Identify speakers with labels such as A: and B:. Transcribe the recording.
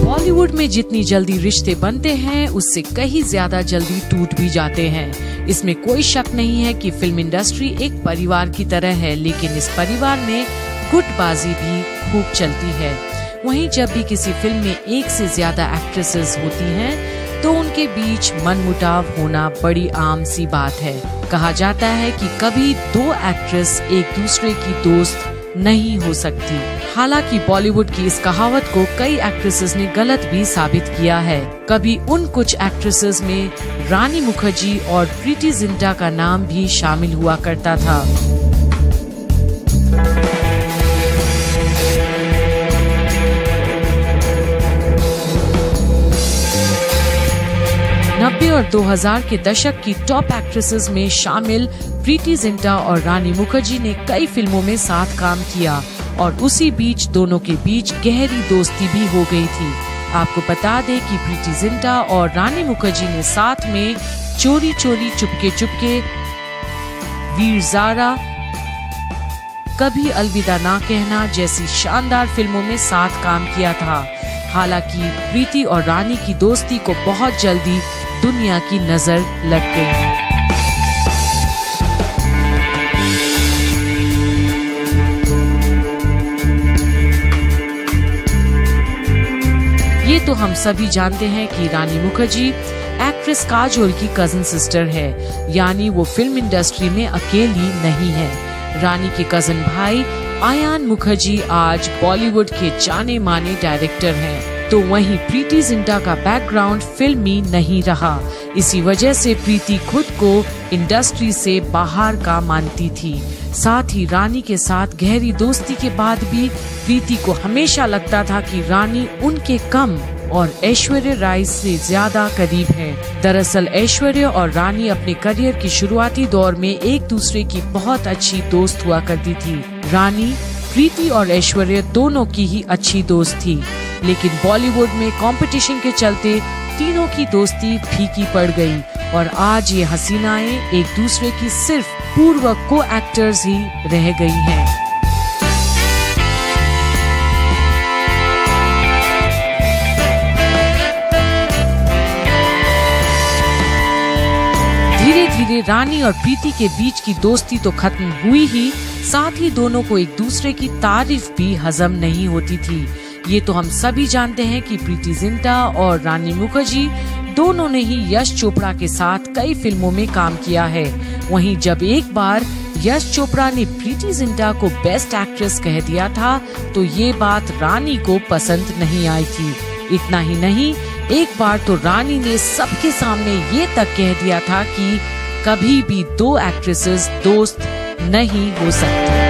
A: बॉलीवुड में जितनी जल्दी रिश्ते बनते हैं उससे कहीं ज्यादा जल्दी टूट भी जाते हैं। इसमें कोई शक नहीं है कि फिल्म इंडस्ट्री एक परिवार की तरह है, लेकिन इस परिवार में गुटबाजी भी खूब चलती है। वहीं जब भी किसी फिल्म में एक से ज्यादा एक्ट्रेसेस होती हैं, तो उनके बीच मनमुटाव होना बड़ी आम सी बात है। कहा जाता है कि कभी दो एक्ट्रेस एक दूसरे की दोस्त नहीं हो सकती। हालांकि बॉलीवुड की इस कहावत को कई एक्ट्रेसेस ने गलत भी साबित किया है। कभी उन कुछ एक्ट्रेसेस में रानी मुखर्जी और प्रीति जिंटा का नाम भी शामिल हुआ करता था। 90 और 2000 के दशक की टॉप एक्ट्रेसेस में शामिल प्रीति जिंटा और रानी मुखर्जी ने कई फिल्मों में साथ काम किया और उसी बीच दोनों के बीच गहरी दोस्ती भी हो गई थी। आपको बता दें कि प्रीति जिंटा और रानी मुखर्जी ने साथ में चोरी चोरी चुपके चुपके, वीर ज़ारा, कभी अलविदा ना कहना जैसी शानदार फिल्मों में साथ काम किया था। हालांकि प्रीति और रानी की दोस्ती को बहुत जल्दी दुनिया की नजर लग गई। ये तो हम सभी जानते हैं कि रानी मुखर्जी एक्ट्रेस काजोल की कजन सिस्टर है, यानी वो फिल्म इंडस्ट्री में अकेली नहीं है। रानी के कजन भाई आयान मुखर्जी आज बॉलीवुड के जाने माने डायरेक्टर हैं। तो वहीं प्रीति जिंटा का बैकग्राउंड फिल्मी नहीं रहा। इसी वजह से प्रीति खुद को इंडस्ट्री से बाहर का मानती थी। साथ ही रानी के साथ गहरी दोस्ती के बाद भी प्रीति को हमेशा लगता था कि रानी उनके कम और ऐश्वर्या राय से ज्यादा करीब है। दरअसल ऐश्वर्या और रानी अपने करियर की शुरुआती दौर में एक दूसरे की बहुत अच्छी दोस्त हुआ करती थी। रानी, प्रीति और ऐश्वर्या दोनों की ही अच्छी दोस्त थी, लेकिन बॉलीवुड में कंपटीशन के चलते तीनों की दोस्ती फीकी पड़ गई और आज ये हसीनाएं एक दूसरे की सिर्फ पूर्व को एक्टर्स ही रह गई हैं। धीरे धीरे रानी और प्रीति के बीच की दोस्ती तो खत्म हुई ही, साथ ही दोनों को एक दूसरे की तारीफ भी हजम नहीं होती थी। ये तो हम सभी जानते हैं कि प्रीति जिंटा और रानी मुखर्जी दोनों ने ही यश चोपड़ा के साथ कई फिल्मों में काम किया है। वहीं जब एक बार यश चोपड़ा ने प्रीति जिंटा को बेस्ट एक्ट्रेस कह दिया था, तो ये बात रानी को पसंद नहीं आई थी। इतना ही नहीं, एक बार तो रानी ने सबके सामने ये तक कह दिया था कि कभी भी दो एक्ट्रेसेस दोस्त नहीं हो सकती।